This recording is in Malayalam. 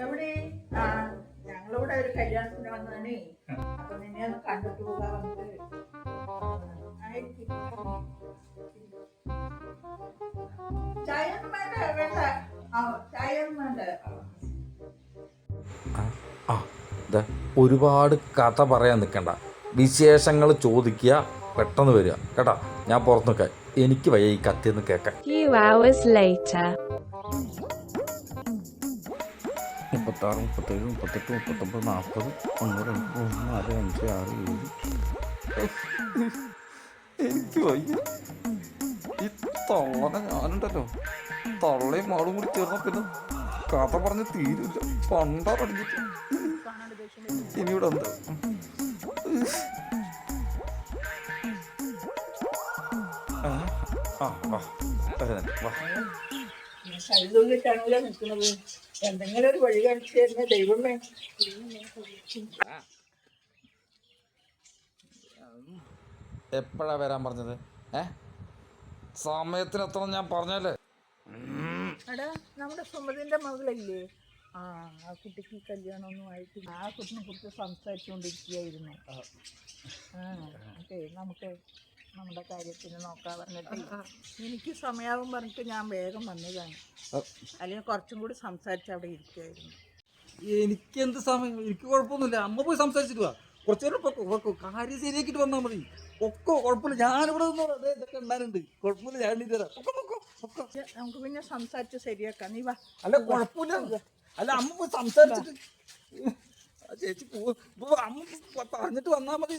എവിടെ? ആ, ഞങ്ങളിവിടെ ഒരു കല്യാണത്തിന് വന്നാണേ. അപ്പൊ നിന്നെ ഒന്ന് കണ്ടിട്ട് പോകാൻ വന്നിട്ട്. ആയിരിക്കും. ചായ ഒന്നും വേണ്ട, വേണ്ട. ആ, ചായ ഒന്നും വേണ്ട. ഒരുപാട് കഥ പറയാൻ നിൽക്കണ്ട, വിശേഷങ്ങൾ ചോദിക്കുക, പെട്ടെന്ന് വരിക കേട്ടാ. ഞാൻ പുറത്ത് നിൽക്കാം, എനിക്ക് വയ്യ ഈ കത്തിന്ന് കേൾക്കാൻ. 36, 37, 38, 39, 40, 1, 2, 3, 4, 5, 6, 7. എനിക്ക് വയ്യ. ഈ തള്ളനെ ഞാനുണ്ടല്ലോ, തള്ളയും മാളും കൂടി ചേർന്ന പിന്നെ കഥ പറഞ്ഞ് തീരില്ല. പണ്ടാ പഠിച്ചിട്ട് ഇനിയിവിടെ എന്താ കഴുതുള്ളിട്ടാണല്ലോ നിൽക്കുന്നത്. എന്തെങ്കിലും ഒരു വഴി കാണിച്ചു തരുന്ന ദൈവമേ. എപ്പോഴാ വരാൻ പറഞ്ഞത്? സമയത്തിനെത്ര ഞാൻ പറഞ്ഞല്ലേ. എടാ, നമ്മുടെ സുമതിന്റെ മകളില്ലേ, ആ കുട്ടിക്ക് കല്യാണമൊന്നും ആയിട്ട് ആ കുട്ടിനെ കുറിച്ച് സംസാരിച്ചുകൊണ്ടിരിക്കുകയായിരുന്നു. നമുക്ക് നമ്മുടെ കാര്യത്തിന് നോക്കാൻ പറഞ്ഞിട്ട് എനിക്ക് സമയാവും പറഞ്ഞിട്ട് ഞാൻ വേഗം വന്നതാണ്. അല്ലെങ്കിൽ കുറച്ചും കൂടി സംസാരിച്ച് അവിടെ ഇരിക്കുമായിരുന്നു. എനിക്കെന്ത് സമയം? എനിക്ക് കുഴപ്പമൊന്നുമില്ല. അമ്മ പോയി സംസാരിച്ചിട്ട് വാ. കുറച്ചു നേരം കാര്യം ശരിയാക്കിട്ട് വന്നാൽ മതി. ഒക്കെ കുഴപ്പമില്ല. ഞാനിവിടെ ഇതൊക്കെ ഉണ്ടാകുന്നുണ്ട്. കുഴപ്പമില്ല, ഞാൻ തരാം. നമുക്ക് പിന്നെ സംസാരിച്ച് ശരിയാക്കാം. നീ വാ. അല്ല കുഴപ്പമില്ല. അല്ല അമ്മ പോയി സംസാരിച്ചിട്ട് ചേച്ചി അമ്മ പറഞ്ഞിട്ട് വന്നാൽ മതി.